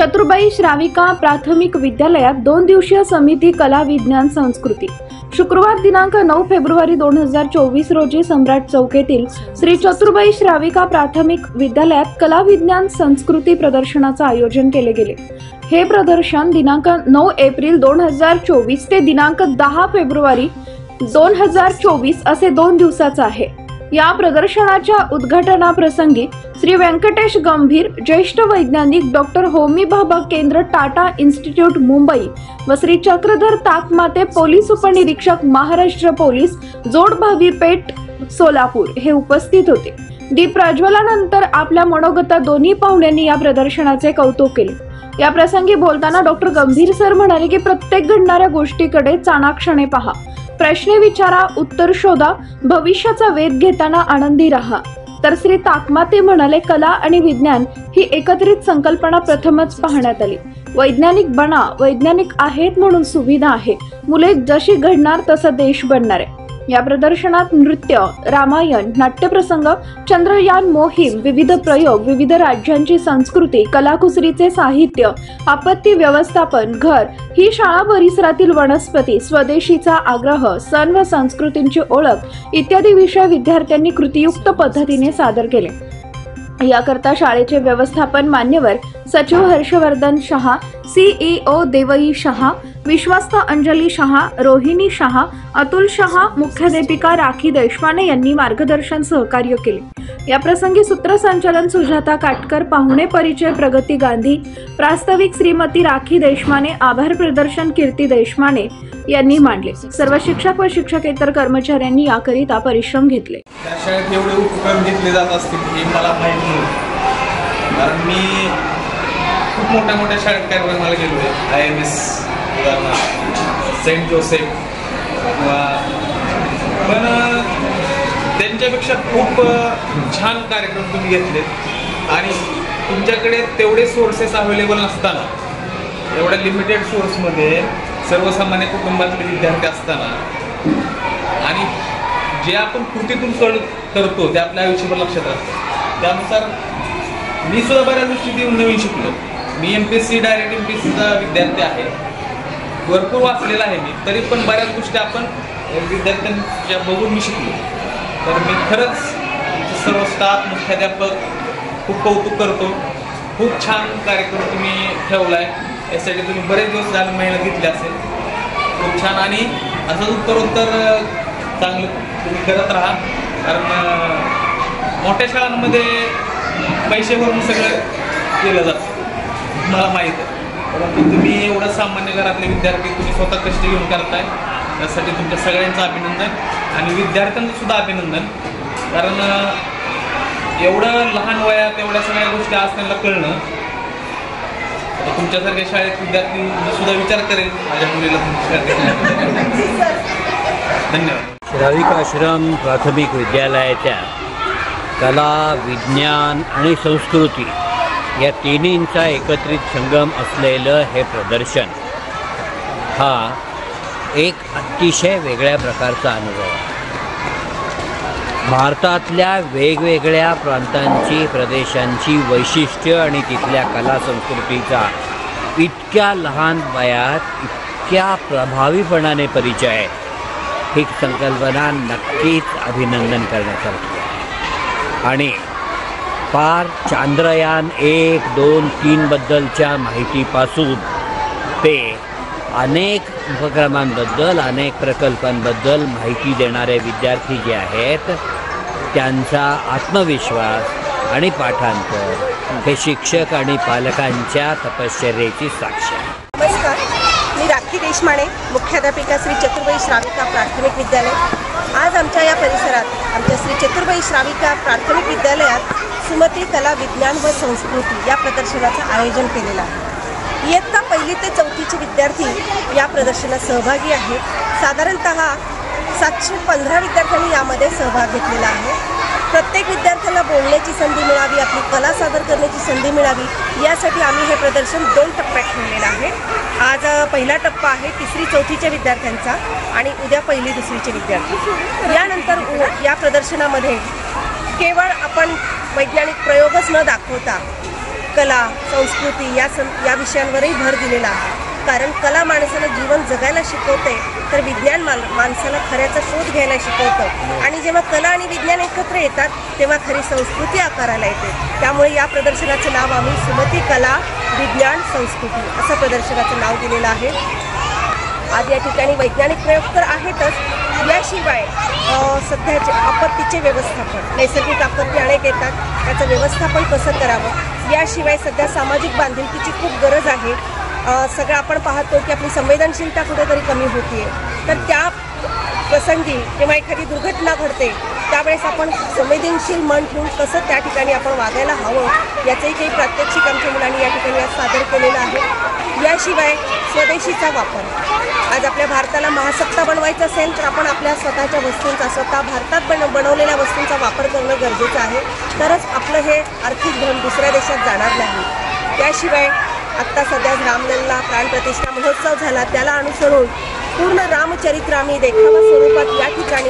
चतुर्बाई श्राविका प्राथमिक विद्यालयात 2 दिवसीय समिती कला विज्ञान संस्कृती शुक्रवार दिनांक 9 फेब्रुवारी 2024 रोजी सम्राट चौक येथील श्री चतुर्बाई श्राविका प्राथमिक विद्यालयात कला विज्ञान संस्कृती प्रदर्शनाचे आयोजन केले गेले। हे प्रदर्शन दिनांक 9 एप्रिल 2024 ते दिनांक 10 फेब्रुवारी 2024 असे 2 दिवसाचे आहे। या प्रदर्शनाच्या उद्घाटनाप्रसंगी श्री व्यंकटेश गंभीर, ज्येष्ठ वैज्ञानिक डॉक्टर होमी भाभा केंद्र टाटा इन्स्टिट्यूट मुंबई व श्री चक्रधर ताकमाते पोलीस उपनिरीक्षक महाराष्ट्र पोलीस जोडभावी पेठ सोलापूर हे उपस्थित होते। दीप प्रज्वलनानंतर आपल्या मनोगता दोन्ही पाहुण्यांनी या प्रदर्शनाचे कौतुक केले। या प्रसंगी बोलताना डॉक्टर गंभीर सर म्हणाले की प्रत्येक घडणाऱ्या गोष्टीकडे चाणाक्षणे पहा, प्रश्न विचारा, उत्तर शोधा, भविष्याचा वेध घेताना आनंदी राहा। तर श्री ताकमाते म्हणाले कला आणि विज्ञान ही एकत्रित संकल्पना प्रथमच पाहण्यात आली। वैज्ञानिक बना, वैज्ञानिक आहेत म्हणून सुविधा आहे, मुले जशी घडणार तसा देश बनणार आहे। या प्रदर्शनात नृत्य, रामायण, नाट्यप्रसंग, चंद्रयान मोहीम, विविध प्रयोग, विविध राज्यांची संस्कृती, कलाकुसरीचे साहित्य, आपत्ती व्यवस्थापन, घर, ही शाळा परिसरातील वनस्पती, स्वदेशीचा आग्रह, सण व संस्कृतींची ओळख इत्यादी विषय विद्यार्थ्यांनी कृतीयुक्त पद्धतीने सादर केले। याकरता शाळेचे व्यवस्थापन मान्यवर सचिव हर्षवर्धन शहा, सीईओ देवई शहा, विश्वस्त अंजली शहा, रोहिणी शहा, अतुल शहा, मुख्याध्यापिका राखी देशपांडे यांनी मार्गदर्शन सहकार्य केले। या प्रसंगी सूत्रसंचालन सुजाता काटकर, पाहुणे परिचय प्रगती गांधी, प्रास्ताविक श्रीमती राखी देशपांडे, आभार प्रदर्शन कीर्ती देशपांडे यांनी मांडले। सर्व शिक्षक व शिक्षकेतर कर्मचाऱ्यांनी याकरिता परिश्रम घेतले। शाळेत एवढे उपक्रम घेतले जात असतील हे मला माहीत नव्हतं, कारण मी खूप मोठ्या शाळेत कार्यक्रमाला गेलो आहे। IMS, सेंट जोसेफ, पण त्यांच्यापेक्षा खूप छान कार्यक्रम तुम्ही घेतले आणि तुमच्याकडे तेवढे सोर्सेस अवेलेबल नसताना, एवढ्या लिमिटेड सोर्समध्ये सर्वसामान्य कुटुंबातले विद्यार्थी असताना आणि जे आपण कृतीतून करतो ते आपल्या आयुष्यभर लक्षात राहतं। त्यानुसार मी सुद्धा बऱ्याच गोष्टी नवीन शिकलो। मी MPSC डायरेक्ट MPSCचा विद्यार्थी आहे, भरपूर वाचलेला आहे मी, तरी पण बऱ्याच गोष्टी आपण विद्यार्थ्यांच्या बघून मी शिकलो। तर मी खरंच सर्व स्टाफ, मुख्याध्यापक खूप कौतुक करतो। खूप छान कार्यक्रम तुम्ही ठेवला आहे, यासाठी तुम्ही बरेच दिवस झाले मेहनत घेतली असेल। खूप छान आणि असंच उत्तरोत्तर चांगलं तुम्ही करत राहा, कारण मोठ्या शाळांमध्ये पैसे भरून सगळं केलं जातं, मला माहीत आहे, परंतु तुम्ही एवढं सामान्य घरातले विद्यार्थी तुम्ही स्वतः कष्ट घेऊन करताय, त्यासाठी तुमच्या सगळ्यांचं अभिनंदन आणि विद्यार्थ्यांचं सुद्धा अभिनंदन। कारण एवढं लहान वयात एवढ्या सगळ्या गोष्टी आज त्यांना कळणं, तुमच्यासारख्या शाळेत विद्यार्थी सुद्धा विचार करेल माझ्या मुलीला तुमच्या धन्यवाद। श्राविका आश्रम प्राथमिक विद्यालयाच्या कला, विज्ञान आणि संस्कृती या तिन्हींचा एकत्रित संगम असलेलं हे प्रदर्शन हा एक अतिशय वेगळ्या प्रकारचा अनुभव आहे। भारतातल्या वेगवेगळ्या प्रांतांची, प्रदेशांची वैशिष्ट्य आणि तिथल्या कला संस्कृतीचा इतक्या लहान वयात इतक्या प्रभावीपणाने परिचय, ही संकल्पना नक्कीच अभिनंदन करण्यासारखी आहे। आणि फार चांद्रयान 1, 2, 3 बद्दलच्या माहितीपासून ते अनेक उपक्रमांबद्दल, अनेक प्रकल्पांबद्दल माहिती देणारे विद्यार्थी जे आहेत त्यांचा आत्मविश्वास आणि पाठांतर हे शिक्षक आणि पालकांच्या तपश्चर्येची साक्ष आहे। नमस्कार, मी राखी देशपांडे, मुख्याध्यापिका श्री चतुर्बाई श्राविका प्राथमिक विद्यालय। आज आमच्या या परिसरात आमच्या श्री चतुर्बाई श्राविका प्राथमिक विद्यालयात सुमती कला, विज्ञान व संस्कृती या प्रदर्शनाचं आयोजन केलेलं आहे। इयत्ता 1ली ते 4थीचे विद्यार्थी या प्रदर्शनात सहभागी आहेत। साधारणतः 715 विद्यार्थ्यांनी यामध्ये सहभाग घेतलेला आहे। प्रत्येक विद्यार्थ्यांना बोलण्याची संधी मिळावी, आपली कला सादर करण्याची संधी मिळावी, यासाठी आम्ही हे प्रदर्शन 2 टप्प्यात ठेवलेलं आहे। आज पहिला टप्पा आहे 3री-4थीच्या विद्यार्थ्यांचा आणि उद्या 1ली-2रीचे विद्यार्थी। यानंतर या प्रदर्शनामध्ये केवळ आपण वैज्ञानिक प्रयोगच न दाखवता कला संस्कृती या विषयांवरही भर दिलेला आहे. कारण कला माणसाला जीवन जगायला शिकवते, तर विज्ञान माणसाला खऱ्याचा शोध घ्यायला शिकवतं. आणि जेव्हा कला आणि विज्ञान एकत्र येतात तेव्हा खरी संस्कृती आकाराला येते. त्यामुळे या प्रदर्शनाचं नाव आम्ही सुमती कला विज्ञान संस्कृती असं प्रदर्शनाचं नाव दिलेलं आहे. आज या ठिकाणी वैज्ञानिक प्रयोग तर आहेतच, याशिवाय सध्याचे आपत्तीचे व्यवस्थापन, नैसर्गिक आपत्ती अनेक येतात, त्याचं व्यवस्थापन कसं करावं, याशिवाय सध्या सामाजिक बांधिलकीची खूप गरज आहे. सगळं आपण पाहतो की आपली संवेदनशीलता कुठेतरी कमी होती आहे. तर त्या प्रसंगी जेव्हा एखादी दुर्घटना घडते त्यावेळेस आपण संवेदनशील मन ठेवून कसं त्या ठिकाणी आपण वागायला हवं याचंही काही प्रात्यक्षिक आमच्या मुलांनी या ठिकाणी आज सादर केलेलं आहे. याशिवाय स्वदेशीचा वापर, आज आपल्या भारताला महासत्ता बनवायचं असेल तर आपण आपल्या स्वतःच्या वस्तूंचा, स्वतः भारतात बनवलेल्या वस्तूंचा वापर करणं गरजेचं आहे. तरच आपलं हे आर्थिक धन दुसऱ्या देशात जाणार नाही. त्याशिवाय आत्ता सध्या रामलल्ला प्राणप्रतिष्ठा महोत्सव झाला, त्याला अनुसरून पूर्ण रामचरित्र आम्ही देखावा स्वरूपात या ठिकाणी